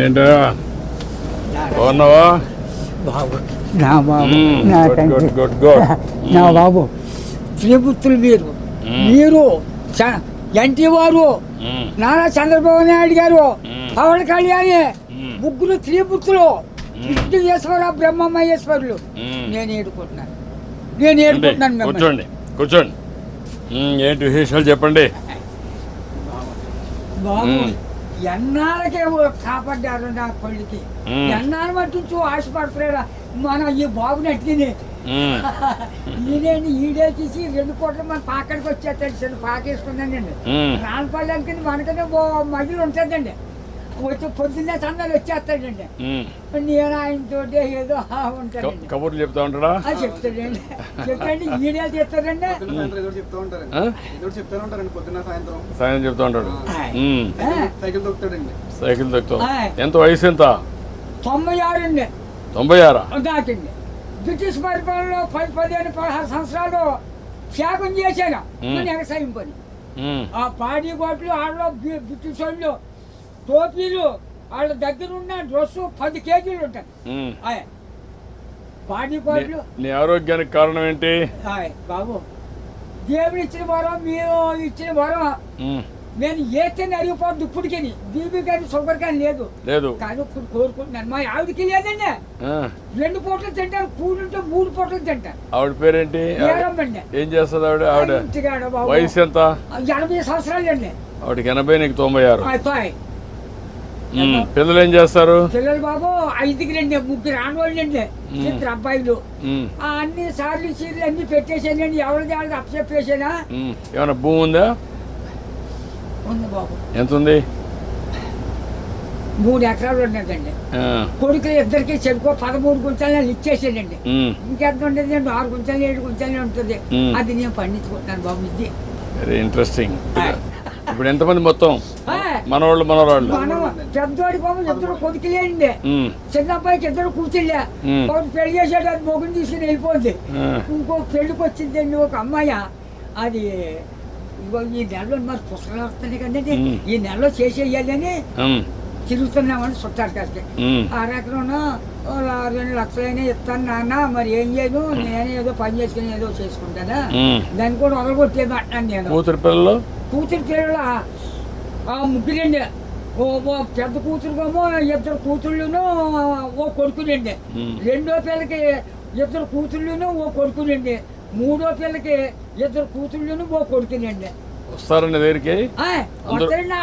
ఏంటా బాగున్నావా? బాబు నా బాబు మ్మ్. నా గుడ్, తండ్రి గుడ్, గుడ్, గుడ్. నా బాబు త్రిపుత్రులు మీరు మీరు ఎన్టీ వారు మ్మ్. నారా చంద్రబాబు నాయుడు గారు మ్మ్. పవన్ కళ్యాణ్ మ్మ్. ముగ్గురు త్రిపుత్రులు విష్ణుయేశ్వర బ్రహ్మమహేశ్వరులు మ్మ్. నేను ఏడుకుంటున్నాను రండి, మిమ్మల్ని. కూర్చోండి కూర్చోండి. ఏంటి విశేషాలు చెప్పండి. బాబు మ్మ్. ఎన్నాళ్ళకే కాపాడ్డారు నా కొడుకి మ్మ్. ఎన్నాళ్ళు మట్టించు ఆశపడుతున్నారా మన ఈ బాబుని అట్టిని మ్మ్. ఈడే తీసి 2 కోట్ల మన పాకడికి వచ్చేస్తాడు చిన్న పాకేసుకున్నానండి మ్మ్. రానపల్లెకి మనకనే మగిలి ఉంటుందండి వచ్చి పొద్దున్నే సందాలు వచ్చేస్తాడండి మ్మ్. నేను ఆయనతో ఏదో ఉంటానండి కబుర్లు చెప్తా ఉంటాడా? చెప్తాడండి చెప్తాండి ఈడే తీస్తాడండి ఆ? సాయం చెప్తా ఉంటాడు. మ్మ్. సైకిల్ తొక్కుతాడండి. సైకిల్ తొక్కుతావు. ఆయ్. ఎంత వయసు ఎంత? 96 అండి 96. దాటింది బ్రిటిష్ పరిపాలనలో 15-16 సంవత్సరాలు త్యాగం చేశాను నేను ఎగసాయం పని మ్మ్. ఆ పాడి గోట్లు వాళ్ళలో బ్రిటిష్ వాళ్ళు టోపీలు వాళ్ళ దగ్గర ఉన్న డ్రెస్సు 10 కేజీలు ఉంటాయి మ్మ్. ఆయ్ పాడి గోట్లు నీ ఆరోగ్యానికి కారణం ఏంటి? ఆయ్ బాబు దేవుడు ఇచ్చిన వరం మీరు ఇచ్చిన వరం మ్మ్. నేను ఏతని అరిగిపోద్దు ఇప్పటికి బీపీ కానీ షుగర్ కానీ లేదు లేదు. కానీ ఇప్పుడు కోరుకుంటున్నాను మా ఆవిడకి లేదండి ఆ. 2 పూటలు తింటారు కూలుంటే 3 పూటలు తింటారు ఆవిడ పేరేంటి? ఏరమ్మండి ఏం చేస్తుంది ఆవిడ? ఆవిడ ఇంటికాడ బాబు వయసు ఎంత? 80 సంవత్సరాలు అండి ఆవిడకి 80, నీకు 96. అయిపోయి పిల్లలు ఏం చేస్తారు? పిల్లలు బాబు 5కి 3 ఆడవాళ్ళండి 2 అబ్బాయిలు మ్మ్. అన్ని సార్లు చీరలు అన్ని పెట్టేసానండి ఎవరిది వాళ్ళది అప్పచెప్పేసానా మ్మ్. ఏమైనా భూమి ఉందా? ఉంది బాబు ఎంత ఉంది? 3 ఎకరాలు ఉన్నదండి ఆ. కొడుకులు ఇద్దరికి చెరుకో 13 గుంటలు ఇచ్చేసానండి మ్మ్. ఇంకెంత ఉంటుంది అండి 6 గుంటలు 7 గుంటలు ఉంటుంది మ్మ్. అది నేను పండించుకుంటున్నాను బాబు ఇది వెరీ ఇంట్రెస్టింగ్. ఇప్పుడు ఎంతమంది మొత్తం? ఆయ్. మనవాళ్ళు మనవరాళ్ళు? మనం పెద్దోడి బాబు 2 కొడుకులేండి మ్మ్. చిన్న అబ్బాయికి 2 కూర్చులే మ్మ్. ఒకటి పెళ్లి చేసాడు అది మొగుని తీసుకుని వెళ్ళిపోద్ది ఆ. ఇంకో పెళ్లికి వచ్చిందండి ఒక అమ్మాయి అది ఇగో ఈ నెలలో మరి పుస్తకాలు వస్తున్నాయి కదండి మ్మ్. ఈ నెలలో చేసేయాలని మ్మ్. తిరుగుతున్నామని చుట్టారు కాస్త మ్మ్. 6 ఎకరం 2 లక్షలైనా ఇస్తాను నాన్న మరి ఏం చేయను నేను ఏదో పని చేసుకుని ఏదో చేసుకుంటానా మ్మ్. దాన్ని కూడా వదలగొట్టేది అంటున్నాను నేను కూతురు పిల్లలు? కూతురు పిల్లల ముగ్గురండి ఓ పెద్ద కూతురుకేమో 2 కూతుళ్ళును ఓ కొడుకులండి మ్మ్. రెండో పిల్లకి 2 కూతుళ్ళును ఓ కొడుకులండి మూడో పిల్లకి 2 కూతుళ్ళును ఓ కొడుకులండి వస్తారండి దగ్గరికి? అందరూ- వస్తారండి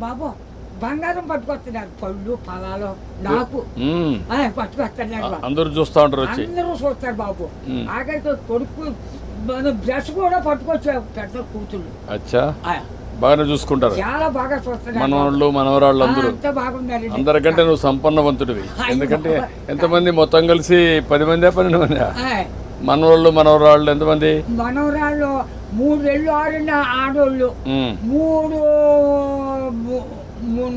బాబు బంగారం పట్టుకొస్తున్నారు పళ్ళు ఫలాలు నాకు మ్మ్. పట్టుకొస్తున్నారు అందరూ చూస్తా ఉంటారు వచ్చి. అందరూ చూస్తారు బాబు మ్మ్. ఆఖరికి కొడుకు బ్రష్ కూడా పట్టుకొచ్చారు పెద్ద కూతుళ్ళు అచ్చా, ఆ, బాగానే చూసుకుంటారు. చాలా బాగా చూస్తున్నారు మనవాళ్ళు మనవరాళ్ళు అందరూ. అంతా బాగున్నారండి అందరికంటే నువ్వు సంపన్నవంతుడివి. అయ్యో. ఎందుకంటే ఎంతమంది మొత్తం కలిసి 10 మంది 12 మంది? ఆయ్. మనవాళ్ళు మనవరాళ్ళు ఎంతమంది? మనవరాళ్ళు 3 ఆడోళ్ళు మ్మ్.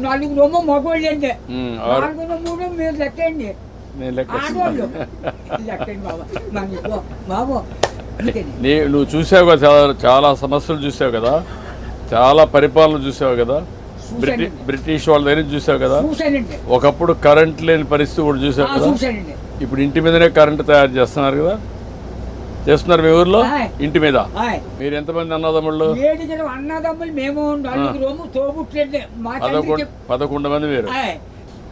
4 మగోళ్ళు అండి మ్మ్. ఆరు. 4 మీరు లెక్కండి నేను లెక్క ఆడోళ్ళు లెక్కండి బాబు మనకు బాబు అంతేనండి. నువ్వు చూసావు కదా, చాలా చాలా సమస్యలు చూసావు కదా, చాలా పరిపాలన చూసావు కదా, బ్రిటిష్ వాళ్ళ దగ్గర చూసావు కదా. చూశానండి ఒకప్పుడు కరెంట్ లేని పరిస్థితి కూడా చూసావు కదా. చూశానండి ఇప్పుడు ఇంటి మీదనే కరెంట్ తయారు చేస్తున్నారు కదా, చేస్తున్నారు మీ ఊర్లో ఆయ్. ఇంటి మీద. ఆయ్. మీరు ఎంతమంది అన్నదమ్ముళ్ళు? 7 అన్నదమ్ములు మేము 4 తోబుట్లండి మా 11 మంది మీరు. ఆయ్.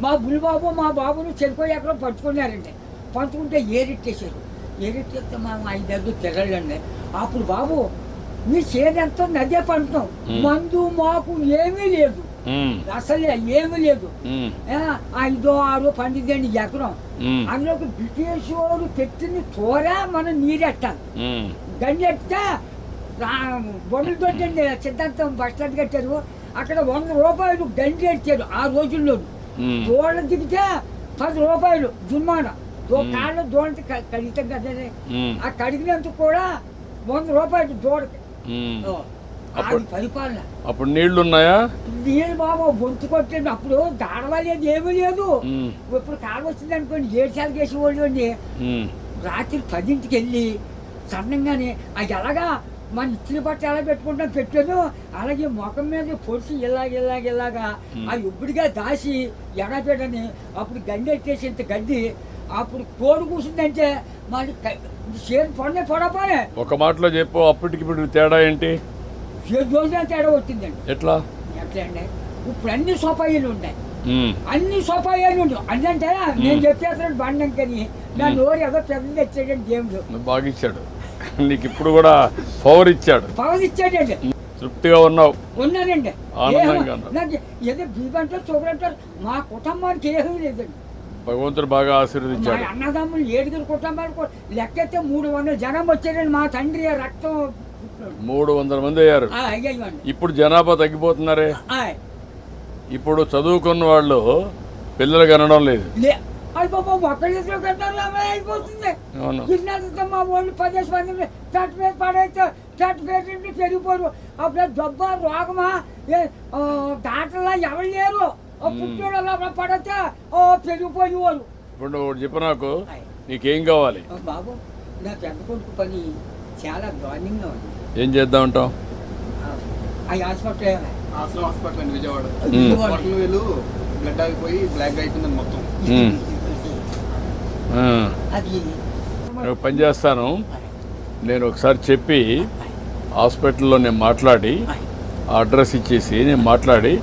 మా బుల్బాబు మా బాబును చెరుకు ఎక్కడో పంచుకున్నారండి పంచుకుంటే ఏరిట్టేశారు ఏరిట్టేస్తే మా 5 పిల్లలండి అప్పుడు బాబు మీ చేనంతా నదే పంటున్నాం మందు మాకు ఏమీ లేదు మ్మ్. అసలు ఏమీ లేదు మ్మ్. 5, 6 పండిద్దండి ఎకరం మ్మ్. అందులోకి బ్రిటిష్ వాడు పెట్టిన తోర మనం నీరెట్టాలి మ్మ్. గండి ఎట్టితే బొమ్మలు తోటండి సిద్ధాంతం బస్ స్టాండ్ కట్టారు అక్కడ 100 రూపాయలు గండి ఎట్టారు ఆ రోజుల్లో మ్మ్. దోళ్ళ దిగితే 10 రూపాయలు జుర్మాన కాళ్ళు దోళ్ళకి కడిగితాం కదండి మ్మ్. ఆ కడిగినందుకు కూడా 100 రూపాయలు దోడకి మ్మ్. అది పరిపాలన. అప్పుడు నీళ్లు ఉన్నాయా? నీళ్ళు బాబు గొంతు కొట్టండి అప్పుడు దాడవలేదు ఏమీ లేదు మ్మ్. ఇప్పుడు కాలు వచ్చింది అనుకోండి 7 సార్లు వేసేవాళ్ళు అండి మ్మ్. రాత్రి 10ంటికి వెళ్ళి సన్నంగానే అది ఎలాగా మన ఇచ్చిన బట్ట ఎలా పెట్టుకుంటాం పెట్టాను, అలాగే ముఖం మీద పొడిచి ఇలాగా ఆ ఇప్పుడుగా దాసి ఎడపెడని అప్పుడు గడ్డి ఎట్టేసి ఇంత గడ్డి అప్పుడు కోడి కూర్చుందంటే మరి చేను పడినే పడపోనే. ఒక మాటలో చెప్పు, అప్పటికి ఇప్పుడు తేడా ఏంటి? 7 రోజుల తేడా వచ్చిందండి. ఎట్లా అండి ఇప్పుడు అన్ని సోపాయిలు ఉన్నాయి, అన్ని సోపాయిలు ఉన్నాయి. అంటే నేను చెప్పేస్తాను బండం కానీ నా నోరు ఏదో పెద్ద తెచ్చాడండి దేవుడు. బాగా ఇచ్చాడు నీకు, ఇప్పుడు కూడా పవర్ ఇచ్చాడు. తృప్తిగా ఉన్నావు? ఉన్నానండి. ఆనందంగా నాకు ఏదో బీబంటారు చూడంటారు, మా కుటుంబానికి ఏమీ లేదండి. భగవంతుడు బాగా ఆశీర్వదించాడు. అన్నదమ్ములు 7 కుటుంబాలు లెక్కైతే 300 జనం వచ్చారండి. మా తండ్రి రక్తం 300 మంది అయ్యారు. ఇప్పుడు జనాభా తగ్గిపోతున్నారే. ఇప్పుడు చదువుకున్న వాళ్ళు పిల్లలు కనడం లేదు. అయిపోతుంది. మా వాళ్ళు 10 మంది చట్ మీద పడైతే చట్ మీద పెరిగిపోరు. అప్పుడు జబ్బా రోగమా దాంట్లో ఎవరు లేరు. పుట్టోళ్ళు పడితే పెరిగిపోయేవారు. ఇప్పుడు నువ్వు చెప్పు నాకు, నీకేం కావాలి? బాబు నా పెద్ద కొడుకు పని చాలా దారుణంగా ఉంది. ఏం చేద్దాం అంటావు? హాస్పిటల్ అండి విజయవాడ. బ్లడ్ ఆగిపోయి బ్లాక్ అయిపోయింది మొత్తం. నేను పని చేస్తాను, నేను ఒకసారి చెప్పి హాస్పిటల్లో నేను మాట్లాడి అడ్రస్ ఇచ్చేసి నేను మాట్లాడి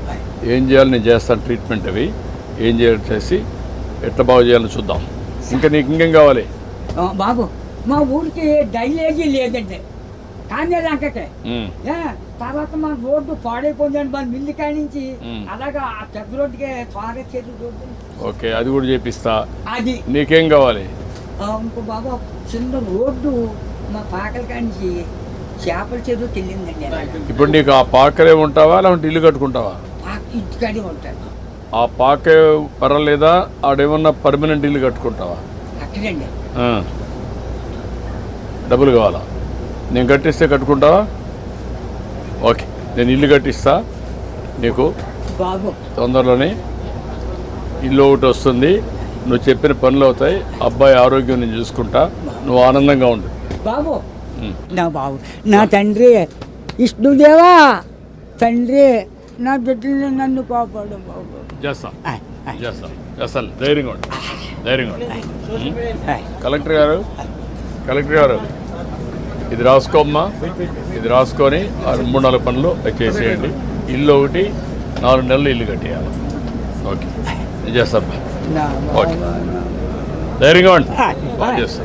ఏం చేయాలి నేను చేస్తాను. ట్రీట్మెంట్ అవి ఏం చేయాలి చేసి ఎట్లా బాగు చేయాలో చూద్దాం. ఇంకా నీకు ఇంకేం కావాలి? బాబు మా ఊరికి డైలేజీ లేదండి, కానీ లంకకే. తర్వాత మా రోడ్డు పాడైపోయిందండి, మన మిల్లి కాడి నుంచి అలాగా ఆ పెద్ద రోడ్డుకి త్వరగా చేతి రోడ్డు. ఓకే, అది కూడా చేపిస్తా. అది నీకేం కావాలి? ఇంకో బాబు చిన్న రోడ్డు మా పాకల కాడి నుంచి చేపల చెరువుకి వెళ్ళిందండి. ఇప్పుడు నీకు ఆ పాకలే ఉంటావా లేకుంటే ఇల్లు కట్టుకుంటావా? ఇంటికాడే ఉంటాను. ఆ పాకే పర్వాలేదా? ఆడేమన్నా పర్మనెంట్ ఇల్లు కట్టుకుంటావా? అక్కడండి. డబ్బులు కావాలా? నేను కట్టిస్తే కట్టుకుంటావా? ఓకే, నేను ఇల్లు కట్టిస్తా నీకు. బాబు తొందరలోనే ఇల్లు ఒకటి వస్తుంది, నువ్వు చెప్పిన పనులు అవుతాయి, అబ్బాయి ఆరోగ్యం నేను చూసుకుంటా, నువ్వు ఆనందంగా ఉండు. బాబు నా బాబు నా తండ్రి విష్ణుదేవా, తండ్రి నా బిడ్డల్ని నన్ను కాపాడు బాబు. చేస్తాను ధైర్యంగా ఉండు, ధైర్యంగా ఉండు. కలెక్టర్ గారు ఇది రాసుకోమ్మా, ఇది రాసుకొని 3-4 పనులు చేసేయండి. ఇల్లు ఒకటి 4 నెలలు ఇల్లు కట్టేయాలి. ఓకే, నేను చేస్తాను. ఓకే, ధైర్యంగా ఉండి బాగా చేస్తాను.